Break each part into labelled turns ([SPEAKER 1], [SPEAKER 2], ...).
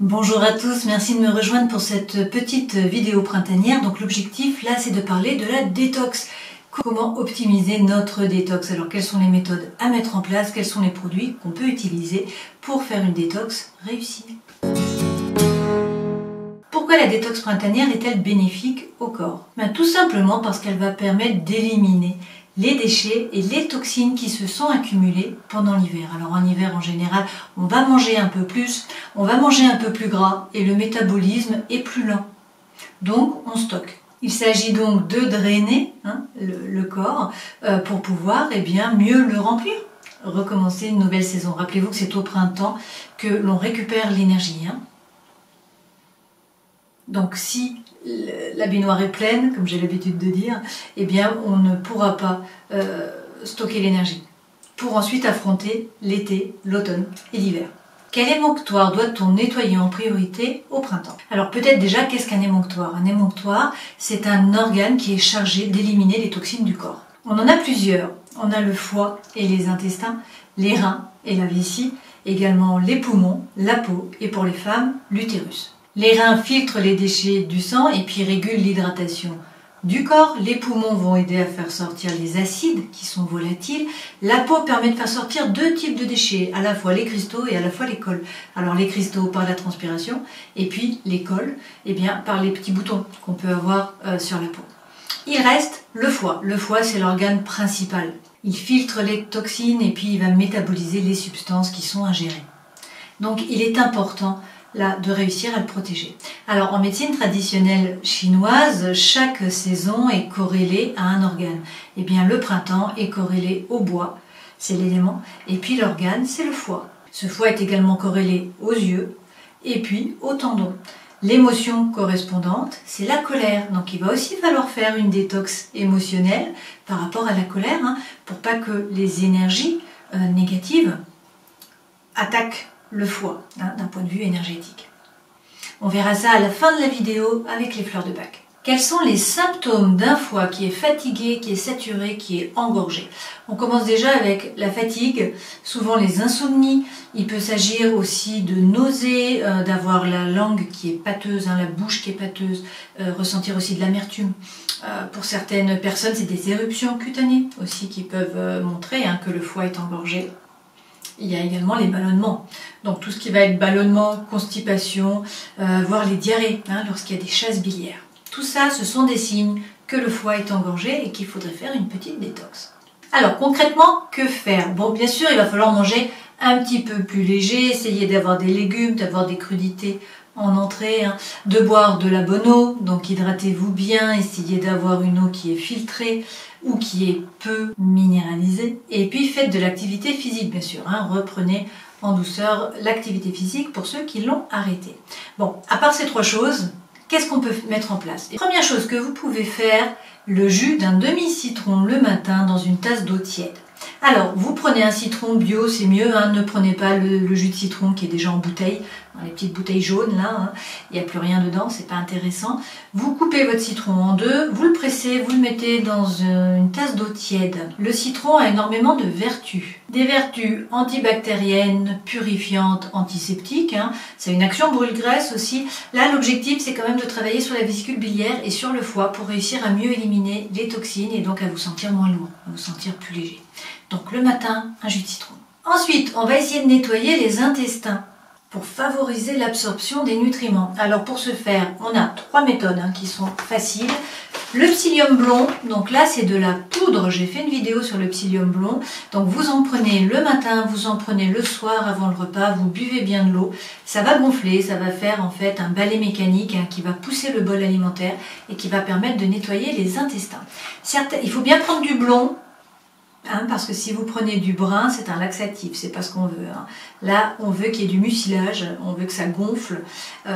[SPEAKER 1] Bonjour à tous, merci de me rejoindre pour cette petite vidéo printanière. Donc l'objectif là c'est de parler de la détox. Comment optimiser notre détox? Alors quelles sont les méthodes à mettre en place? Quels sont les produits qu'on peut utiliser pour faire une détox réussie? Pourquoi la détox printanière est-elle bénéfique au corps? Tout simplement parce qu'elle va permettre d'éliminer les déchets et les toxines qui se sont accumulées pendant l'hiver. Alors en hiver en général, on va manger un peu plus, on va manger un peu plus gras et le métabolisme est plus lent. Donc on stocke. Il s'agit donc de drainer le corps pour pouvoir mieux le remplir. Recommencer une nouvelle saison. Rappelez-vous que c'est au printemps que l'on récupère l'énergie. Donc si la baignoire est pleine, comme j'ai l'habitude de dire, on ne pourra pas stocker l'énergie pour ensuite affronter l'été, l'automne et l'hiver. Quel émonctoire doit-on nettoyer en priorité au printemps? Alors peut-être déjà, qu'est-ce qu'un émonctoire? Un émonctoire, c'est un organe qui est chargé d'éliminer les toxines du corps. On en a plusieurs. On a le foie et les intestins, les reins et la vessie, également les poumons, la peau et pour les femmes, l'utérus. Les reins filtrent les déchets du sang et puis régulent l'hydratation du corps. Les poumons vont aider à faire sortir les acides qui sont volatiles. La peau permet de faire sortir deux types de déchets, à la fois les cristaux et à la fois les cols. Alors les cristaux par la transpiration et puis les cols par les petits boutons qu'on peut avoir sur la peau. Il reste le foie. Le foie, c'est l'organe principal. Il filtre les toxines et puis il va métaboliser les substances qui sont ingérées. Donc il est important de réussir à le protéger. Alors en médecine traditionnelle chinoise, chaque saison est corrélée à un organe. Le printemps est corrélé au bois, c'est l'élément, et puis l'organe, c'est le foie. Ce foie est également corrélé aux yeux et puis aux tendons. L'émotion correspondante, c'est la colère. Donc il va aussi falloir faire une détox émotionnelle par rapport à la colère, pour pas que les énergies négatives attaquent le foie, d'un point de vue énergétique. On verra ça à la fin de la vidéo avec les fleurs de Bach. Quels sont les symptômes d'un foie qui est fatigué, qui est saturé, qui est engorgé? On commence déjà avec la fatigue, souvent les insomnies. Il peut s'agir aussi de nausées, d'avoir la langue qui est pâteuse, la bouche qui est pâteuse, ressentir aussi de l'amertume. Pour certaines personnes, c'est des éruptions cutanées aussi qui peuvent montrer que le foie est engorgé. Il y a également les ballonnements, donc tout ce qui va être ballonnement, constipation, voire les diarrhées, lorsqu'il y a des chasses biliaires. Tout ça, ce sont des signes que le foie est engorgé et qu'il faudrait faire une petite détox. Alors concrètement, que faire? Bon, bien sûr, il va falloir manger un petit peu plus léger, essayer d'avoir des légumes, d'avoir des crudités en entrée, de boire de la bonne eau, donc hydratez-vous bien, essayez d'avoir une eau qui est filtrée ou qui est peu minéralisée. Et puis faites de l'activité physique, bien sûr, reprenez en douceur l'activité physique pour ceux qui l'ont arrêté. Bon, à part ces trois choses, qu'est-ce qu'on peut mettre en place? Première chose que vous pouvez faire, le jus d'un demi-citron le matin dans une tasse d'eau tiède. Alors, vous prenez un citron bio, c'est mieux, ne prenez pas le jus de citron qui est déjà en bouteille, dans les petites bouteilles jaunes là, il n'y a plus rien dedans, c'est pas intéressant. Vous coupez votre citron en deux, vous le pressez, vous le mettez dans une tasse d'eau tiède. Le citron a énormément de vertus. Des vertus antibactériennes, purifiantes, antiseptiques, c'est une action brûle-graisse aussi. Là, l'objectif, c'est quand même de travailler sur la vésicule biliaire et sur le foie pour réussir à mieux éliminer les toxines et donc à vous sentir moins lourd, à vous sentir plus léger. Donc le matin, un jus de citron. Ensuite, on va essayer de nettoyer les intestins pour favoriser l'absorption des nutriments. Alors pour ce faire, on a trois méthodes qui sont faciles. Le psyllium blond, donc là c'est de la poudre, j'ai fait une vidéo sur le psyllium blond. Donc vous en prenez le matin, vous en prenez le soir avant le repas, vous buvez bien de l'eau. Ça va gonfler, ça va faire en fait un balai mécanique qui va pousser le bol alimentaire et qui va permettre de nettoyer les intestins. Certes, il faut bien prendre du blond, parce que si vous prenez du brun, c'est un laxatif, c'est pas ce qu'on veut. Là, on veut qu'il y ait du mucilage, on veut que ça gonfle,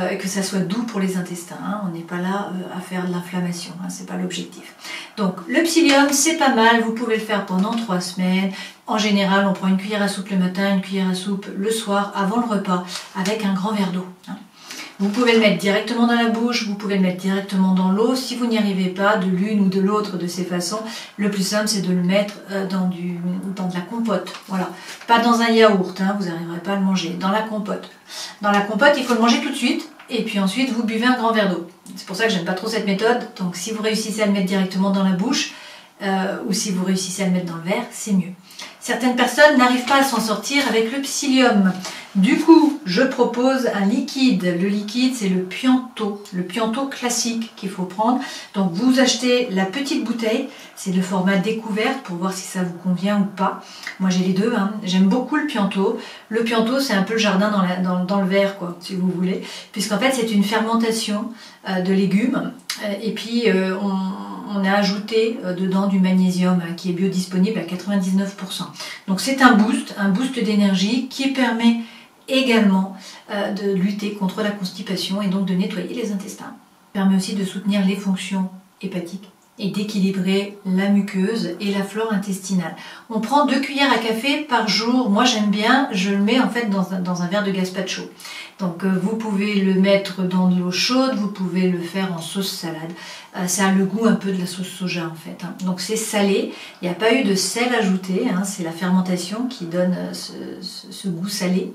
[SPEAKER 1] et que ça soit doux pour les intestins. On n'est pas là à faire de l'inflammation, c'est pas l'objectif. Donc, le psyllium, c'est pas mal, vous pouvez le faire pendant 3 semaines. En général, on prend une cuillère à soupe le matin, une cuillère à soupe le soir, avant le repas, avec un grand verre d'eau. Vous pouvez le mettre directement dans la bouche, vous pouvez le mettre directement dans l'eau. Si vous n'y arrivez pas de l'une ou de l'autre de ces façons, le plus simple c'est de le mettre dans de la compote. Voilà, pas dans un yaourt, hein, vous n'arriverez pas à le manger, dans la compote. Dans la compote, il faut le manger tout de suite et puis ensuite vous buvez un grand verre d'eau. C'est pour ça que j'aime pas trop cette méthode. Donc si vous réussissez à le mettre directement dans la bouche ou si vous réussissez à le mettre dans le verre, c'est mieux. Certaines personnes n'arrivent pas à s'en sortir avec le psyllium. Du coup, je propose un liquide. Le liquide, c'est le Pianto classique qu'il faut prendre. Donc, vous achetez la petite bouteille. C'est le format découverte pour voir si ça vous convient ou pas. Moi, j'ai les deux. Hein. J'aime beaucoup le Pianto. Le Pianto, c'est un peu le jardin dans le verre, quoi, si vous voulez. Puisqu'en fait, c'est une fermentation de légumes. Et puis, on a ajouté dedans du magnésium hein, qui est biodisponible à 99%. Donc c'est un boost d'énergie qui permet également de lutter contre la constipation et donc de nettoyer les intestins. Il permet aussi de soutenir les fonctions hépatiques et d'équilibrer la muqueuse et la flore intestinale. On prend 2 cuillères à café par jour. Moi j'aime bien, je le mets en fait dans un verre de gazpacho. Donc vous pouvez le mettre dans de l'eau chaude, vous pouvez le faire en sauce salade. Ça a le goût un peu de la sauce soja en fait. Hein. Donc c'est salé, il n'y a pas eu de sel ajouté, hein. C'est la fermentation qui donne ce goût salé,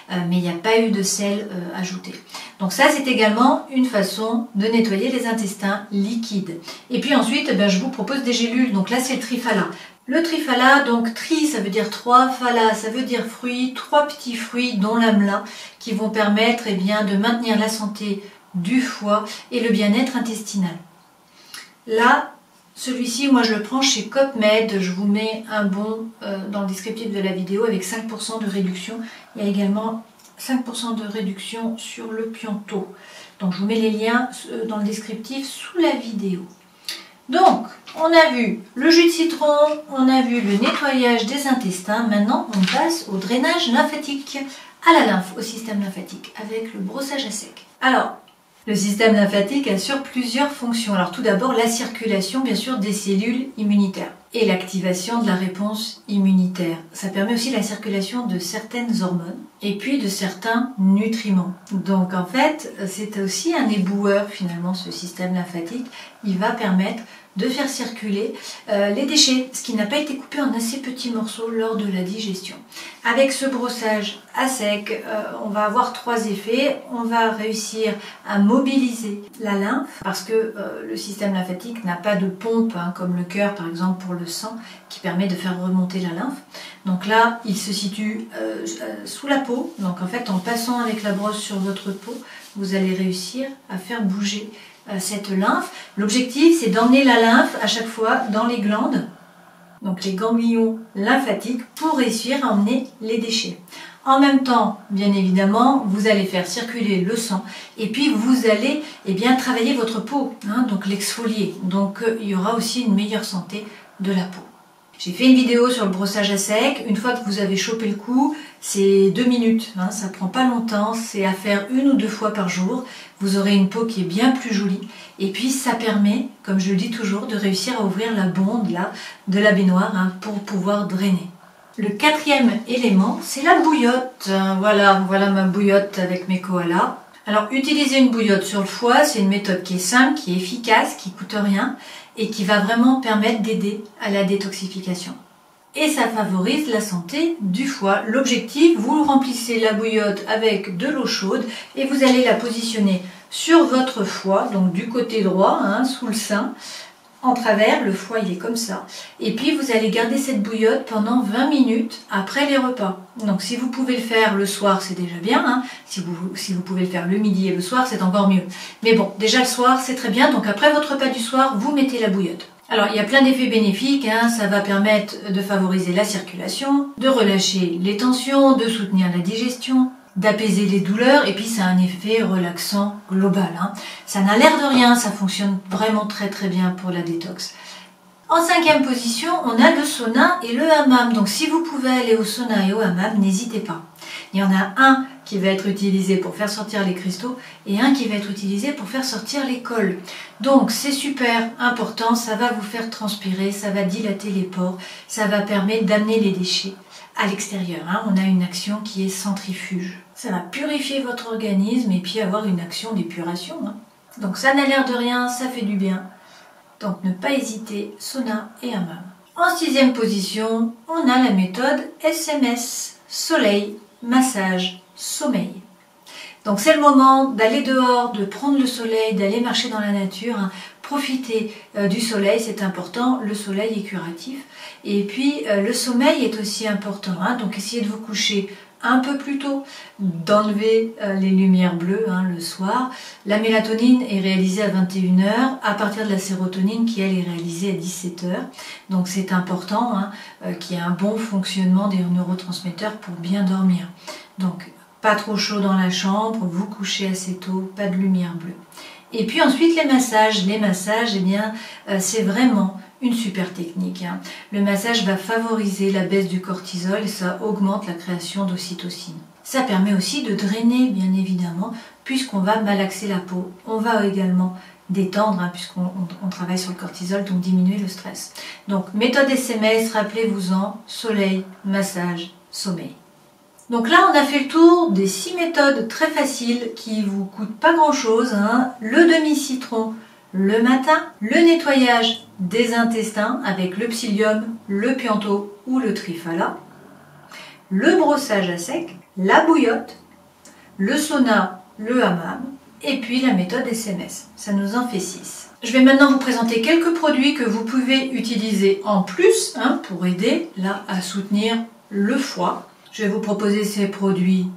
[SPEAKER 1] mais il n'y a pas eu de sel ajouté. Donc ça c'est également une façon de nettoyer les intestins liquides. Et puis ensuite je vous propose des gélules, donc là c'est le Triphala. Le Triphala, donc tri ça veut dire 3, phala ça veut dire fruits, 3 petits fruits dont l'amla qui vont permettre de maintenir la santé du foie et le bien-être intestinal. Là, celui-ci, moi je le prends chez Copmed, je vous mets un bon dans le descriptif de la vidéo avec 5% de réduction. Il y a également 5% de réduction sur le Pianto. Donc je vous mets les liens dans le descriptif sous la vidéo. Donc, on a vu le jus de citron, on a vu le nettoyage des intestins. Maintenant, on passe au drainage lymphatique, à la lymphe, au système lymphatique, avec le brossage à sec. Alors, le système lymphatique assure plusieurs fonctions. Alors tout d'abord, la circulation, bien sûr, des cellules immunitaires et l'activation de la réponse immunitaire. Ça permet aussi la circulation de certaines hormones et puis de certains nutriments. Donc en fait, c'est aussi un éboueur finalement, ce système lymphatique. Il va permettre de faire circuler les déchets, ce qui n'a pas été coupé en assez petits morceaux lors de la digestion. Avec ce brossage à sec, on va avoir 3 effets. On va réussir à mobiliser la lymphe parce que le système lymphatique n'a pas de pompe, hein, comme le cœur par exemple pour le sang, qui permet de faire remonter la lymphe. Donc là, il se situe sous la peau. Donc en fait, en passant avec la brosse sur votre peau, vous allez réussir à faire bouger cette lymphe. L'objectif, c'est d'emmener la lymphe à chaque fois dans les glandes, donc les ganglions lymphatiques, pour réussir à emmener les déchets. En même temps, bien évidemment, vous allez faire circuler le sang et puis vous allez travailler votre peau, hein, donc l'exfolier. Donc il y aura aussi une meilleure santé de la peau. J'ai fait une vidéo sur le brossage à sec. Une fois que vous avez chopé le coup, c'est 2 minutes. Hein, ça prend pas longtemps. C'est à faire 1 ou 2 fois par jour. Vous aurez une peau qui est bien plus jolie. Et puis ça permet, comme je le dis toujours, de réussir à ouvrir la bonde là, de la baignoire hein, pour pouvoir drainer. Le 4e élément, c'est la bouillotte. Voilà ma bouillotte avec mes koalas. Alors, utiliser une bouillotte sur le foie, c'est une méthode qui est simple, qui est efficace, qui coûte rien et qui va vraiment permettre d'aider à la détoxification. Et ça favorise la santé du foie. L'objectif, vous remplissez la bouillotte avec de l'eau chaude et vous allez la positionner sur votre foie, donc du côté droit, hein, sous le sein, en travers, le foie il est comme ça. Et puis vous allez garder cette bouillotte pendant 20 minutes après les repas. Donc si vous pouvez le faire le soir, c'est déjà bien. Hein. Si vous pouvez le faire le midi et le soir, c'est encore mieux. Mais bon, déjà le soir, c'est très bien. Donc après votre repas du soir, vous mettez la bouillotte. Alors il y a plein d'effets bénéfiques. Hein. Ça va permettre de favoriser la circulation, de relâcher les tensions, de soutenir la digestion, d'apaiser les douleurs et puis ça a un effet relaxant global. Hein. Ça n'a l'air de rien, ça fonctionne vraiment très bien pour la détox. En 5e position, on a le sauna et le hammam. Donc si vous pouvez aller au sauna et au hammam, n'hésitez pas. Il y en a un qui va être utilisé pour faire sortir les cristaux et un qui va être utilisé pour faire sortir les cols. Donc c'est super important, ça va vous faire transpirer, ça va dilater les pores, ça va permettre d'amener les déchets à l'extérieur. Hein. On a une action qui est centrifuge. Ça va purifier votre organisme et puis avoir une action d'épuration. Hein. Donc ça n'a l'air de rien, ça fait du bien. Donc ne pas hésiter, sauna et hammam. En 6e position, on a la méthode SMS, soleil, massage, sommeil. Donc c'est le moment d'aller dehors, de prendre le soleil, d'aller marcher dans la nature, hein. Profiter du soleil, c'est important, le soleil est curatif. Et puis le sommeil est aussi important, hein. Donc essayez de vous coucher un peu plus tôt, d'enlever les lumières bleues hein, le soir. La mélatonine est réalisée à 21 h à partir de la sérotonine qui elle est réalisée à 17 h. Donc c'est important hein, qu'il y ait un bon fonctionnement des neurotransmetteurs pour bien dormir. Donc pas trop chaud dans la chambre, vous couchez assez tôt, pas de lumière bleue. Et puis ensuite les massages. Les massages, eh bien, c'est vraiment une super technique. Hein. Le massage va favoriser la baisse du cortisol et ça augmente la création d'ocytocine. Ça permet aussi de drainer, bien évidemment, puisqu'on va malaxer la peau. On va également détendre, hein, puisqu'on travaille sur le cortisol, donc diminuer le stress. Donc méthode SMS, rappelez-vous-en, soleil, massage, sommeil. Donc là, on a fait le tour des 6 méthodes très faciles qui vous coûtent pas grand-chose. Hein. Le demi-citron le matin, le nettoyage des intestins avec le psyllium, le pianto ou le triphala, le brossage à sec, la bouillotte, le sauna, le hammam et puis la méthode SMS. Ça nous en fait 6. Je vais maintenant vous présenter quelques produits que vous pouvez utiliser en plus hein, pour aider là à soutenir le foie. Je vais vous proposer ces produits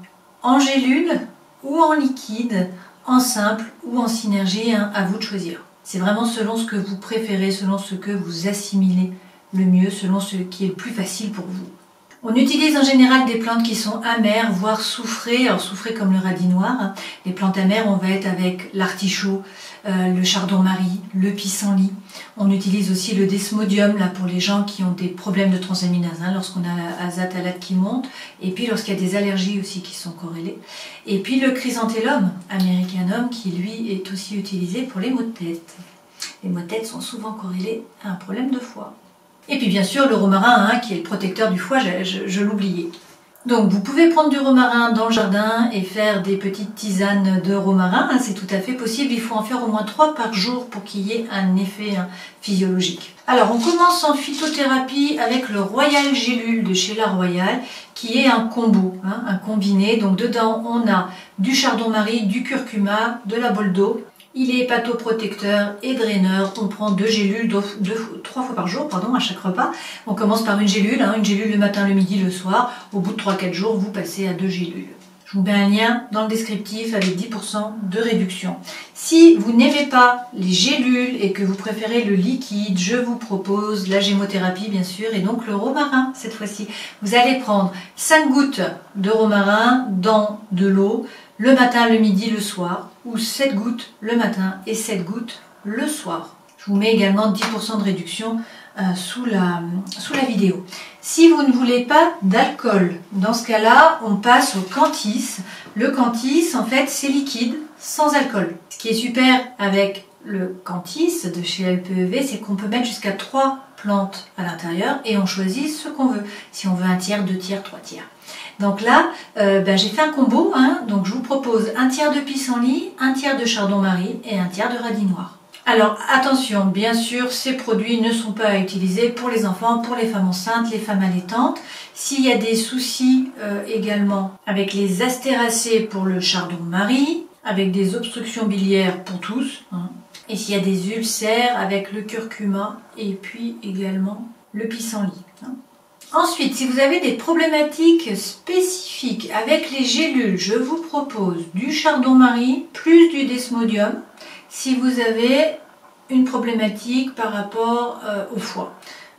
[SPEAKER 1] en gélule ou en liquide, en simple ou en synergie, hein, à vous de choisir. C'est vraiment selon ce que vous préférez, selon ce que vous assimilez le mieux, selon ce qui est le plus facile pour vous. On utilise en général des plantes qui sont amères, voire soufrées. Alors soufrées comme le radis noir. Hein. Les plantes amères, on va être avec l'artichaut, le chardon-marie, le pissenlit. On utilise aussi le desmodium là pour les gens qui ont des problèmes de transaminase, hein, lorsqu'on a la azatalate qui monte, et puis lorsqu'il y a des allergies aussi qui sont corrélées. Et puis le chrysanthellum americanum qui lui est aussi utilisé pour les maux de tête. Les maux de tête sont souvent corrélés à un problème de foie. Et puis bien sûr le romarin hein, qui est le protecteur du foie, je l'oubliais. Donc vous pouvez prendre du romarin dans le jardin et faire des petites tisanes de romarin, hein, c'est tout à fait possible, il faut en faire au moins 3 par jour pour qu'il y ait un effet hein, physiologique. Alors on commence en phytothérapie avec le Royal Gélule de chez La Royale qui est un combo, hein, un combiné, donc dedans on a du chardon-marie, du curcuma, de la boldo. Il est hépatoprotecteur et draineur. On prend 2 gélules 3 fois par jour à chaque repas. On commence par une gélule le matin, le midi, le soir. Au bout de 3-4 jours, vous passez à 2 gélules. Je vous mets un lien dans le descriptif avec 10% de réduction. Si vous n'aimez pas les gélules et que vous préférez le liquide, je vous propose la gémothérapie bien sûr et donc le romarin cette fois-ci. Vous allez prendre 5 gouttes de romarin dans de l'eau le matin, le midi, le soir, ou 7 gouttes le matin et 7 gouttes le soir. Je vous mets également 10% de réduction sous la vidéo. Si vous ne voulez pas d'alcool, dans ce cas-là, on passe au Cantis. Le Cantis, en fait, c'est liquide, sans alcool. Ce qui est super avec le Cantis de chez LPEV, c'est qu'on peut mettre jusqu'à 3 plantes à l'intérieur et on choisit ce qu'on veut. Si on veut 1/3, 2/3, 3/3. Donc là, j'ai fait un combo, hein, donc je vous propose 1/3 de pissenlit, 1/3 de chardon-marie et 1/3 de radis noir. Alors attention, bien sûr, ces produits ne sont pas à utiliser pour les enfants, pour les femmes enceintes, les femmes allaitantes. S'il y a des soucis également avec les astéracées pour le chardon-marie, avec des obstructions biliaires pour tous, hein, et s'il y a des ulcères avec le curcuma et puis également le pissenlit. Hein. Ensuite, si vous avez des problématiques spécifiques avec les gélules, je vous propose du chardon-marie plus du desmodium si vous avez une problématique par rapport au foie.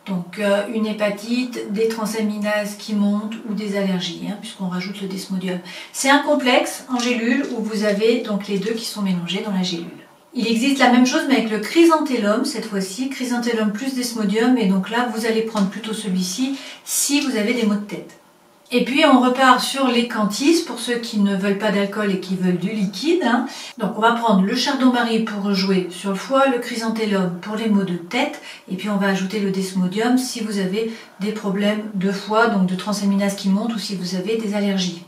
[SPEAKER 1] Donc une hépatite, des transaminases qui montent ou des allergies, hein, puisqu'on rajoute le desmodium. C'est un complexe en gélule où vous avez donc les deux qui sont mélangés dans la gélule. Il existe la même chose mais avec le chrysanthellum cette fois-ci, chrysanthellum plus desmodium, et donc là vous allez prendre plutôt celui-ci si vous avez des maux de tête. Et puis on repart sur les canthis pour ceux qui ne veulent pas d'alcool et qui veulent du liquide. Donc on va prendre le chardon-marie pour jouer sur le foie, le chrysanthellum pour les maux de tête, et puis on va ajouter le desmodium si vous avez des problèmes de foie, donc de transaminase qui montent, ou si vous avez des allergies.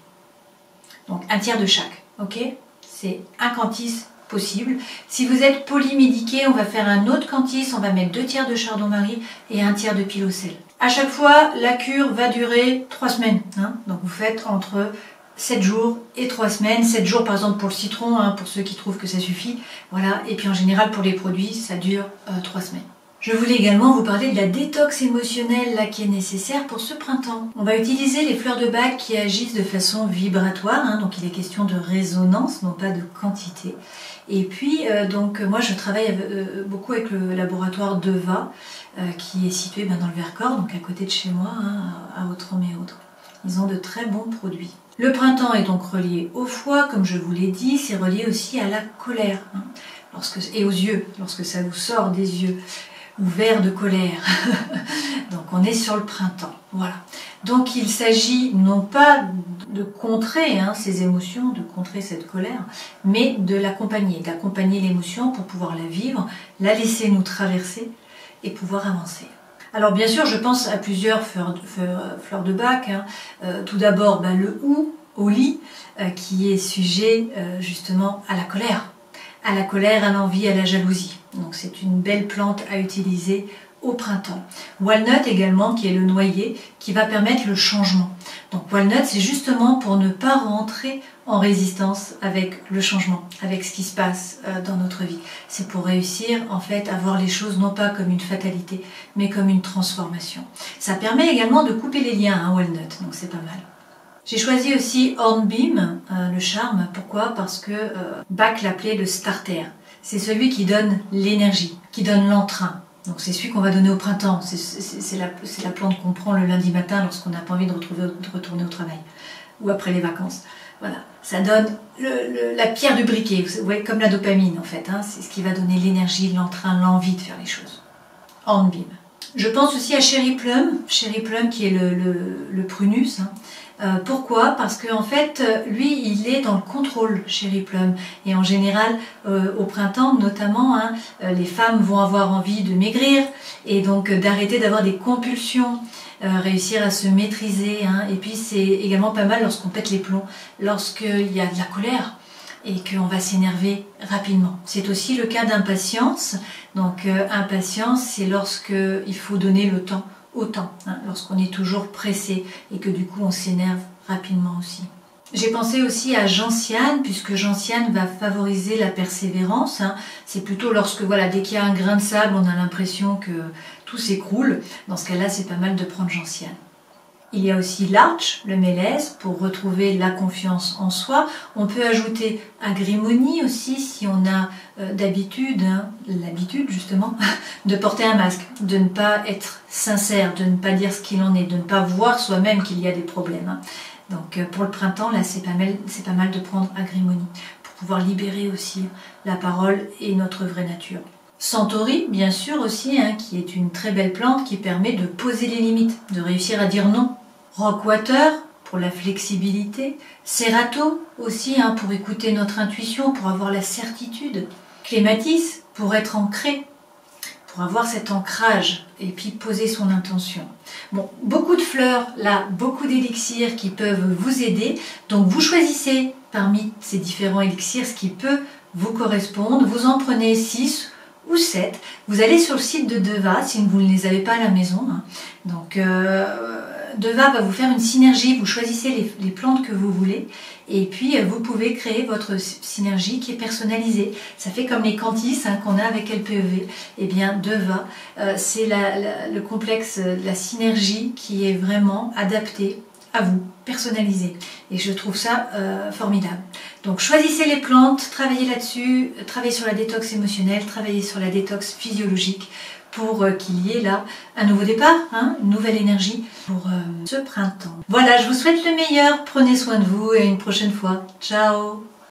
[SPEAKER 1] Donc un tiers de chaque, ok? C'est un canthis possible. Si vous êtes polymédiqué, on va faire un autre canthis, on va mettre 2 tiers de chardon-marie et 1 tiers de pilocel. À chaque fois, la cure va durer 3 semaines. Donc vous faites entre 7 jours et 3 semaines. 7 jours par exemple pour le citron, pour ceux qui trouvent que ça suffit. Voilà. Et puis en général pour les produits, ça dure 3 semaines. Je voulais également vous parler de la détox émotionnelle là, qui est nécessaire pour ce printemps. On va utiliser les fleurs de bac qui agissent de façon vibratoire, donc il est question de résonance, non pas de quantité. Et puis, donc moi je travaille beaucoup avec le laboratoire Deva, qui est situé dans le Vercors, donc à côté de chez moi, à Outram et autres. Ils ont de très bons produits. Le printemps est donc relié au foie, comme je vous l'ai dit, c'est relié aussi à la colère, et aux yeux, lorsque ça vous sort des yeux. Ouvert de colère. Donc on est sur le printemps. Voilà. Donc il s'agit non pas de contrer ces émotions, de contrer cette colère, mais de l'accompagner, d'accompagner l'émotion pour pouvoir la vivre, la laisser nous traverser et pouvoir avancer. Alors bien sûr, je pense à plusieurs fleurs de bac. Tout d'abord, le hou, au lit, qui est sujet justement à la colère. À la colère, à l'envie, à la jalousie. Donc c'est une belle plante à utiliser au printemps. Walnut également, qui est le noyer, qui va permettre le changement. Donc walnut, c'est justement pour ne pas rentrer en résistance avec le changement, avec ce qui se passe dans notre vie. C'est pour réussir en fait à voir les choses non pas comme une fatalité, mais comme une transformation. Ça permet également de couper les liens, walnut, donc c'est pas mal. J'ai choisi aussi Hornbeam, le charme. Pourquoi? Parce que Bach l'appelait le starter. C'est celui qui donne l'énergie, qui donne l'entrain. Donc c'est celui qu'on va donner au printemps. C'est la plante qu'on prend le lundi matin lorsqu'on n'a pas envie de retourner au travail. Ou après les vacances. Voilà. Ça donne la pierre du briquet. Vous voyez, comme la dopamine en fait. C'est ce qui va donner l'énergie, l'entrain, l'envie de faire les choses. Hornbeam. Je pense aussi à Cherry Plum qui est le prunus. Pourquoi? Parce qu'en fait, lui, il est dans le contrôle, Cherry Plum. Et en général, au printemps notamment, les femmes vont avoir envie de maigrir et donc d'arrêter d'avoir des compulsions, réussir à se maîtriser. Et puis c'est également pas mal lorsqu'on pète les plombs, lorsqu'il y a de la colère et qu'on va s'énerver rapidement. C'est aussi le cas d'impatience. Donc impatience, c'est lorsqu'il faut donner le temps au temps, lorsqu'on est toujours pressé et que du coup on s'énerve rapidement aussi. J'ai pensé aussi à gentiane, puisque gentiane va favoriser la persévérance. C'est plutôt lorsque, dès qu'il y a un grain de sable, on a l'impression que tout s'écroule. Dans ce cas-là, c'est pas mal de prendre gentiane. Il y a aussi larch, le mélèze, pour retrouver la confiance en soi. On peut ajouter agrimonie aussi, si on a l'habitude justement, de porter un masque, de ne pas être sincère, de ne pas dire ce qu'il en est, de ne pas voir soi-même qu'il y a des problèmes. Donc pour le printemps, là, c'est pas mal de prendre agrimonie, pour pouvoir libérer aussi la parole et notre vraie nature. Centauri, bien sûr aussi, qui est une très belle plante qui permet de poser les limites, de réussir à dire non. Rockwater, pour la flexibilité. Cerato aussi, pour écouter notre intuition, pour avoir la certitude. Clématis, pour être ancré, pour avoir cet ancrage et puis poser son intention. Bon, beaucoup de fleurs, là, beaucoup d'élixirs qui peuvent vous aider. Donc vous choisissez parmi ces différents élixirs ce qui peut vous correspondre. Vous en prenez 6 ou 7. Vous allez sur le site de Deva si vous ne les avez pas à la maison. Donc Deva va vous faire une synergie. Vous choisissez les plantes que vous voulez et puis vous pouvez créer votre synergie qui est personnalisée. Ça fait comme les canthis qu'on a avec LPEV. Eh bien Deva, c'est le complexe, la synergie qui est vraiment adaptée à vous, personnalisé. Et je trouve ça formidable. Donc choisissez les plantes, travaillez là-dessus, travaillez sur la détox émotionnelle, travaillez sur la détox physiologique pour qu'il y ait là un nouveau départ, une nouvelle énergie pour ce printemps. Voilà, je vous souhaite le meilleur, prenez soin de vous et à une prochaine fois. Ciao!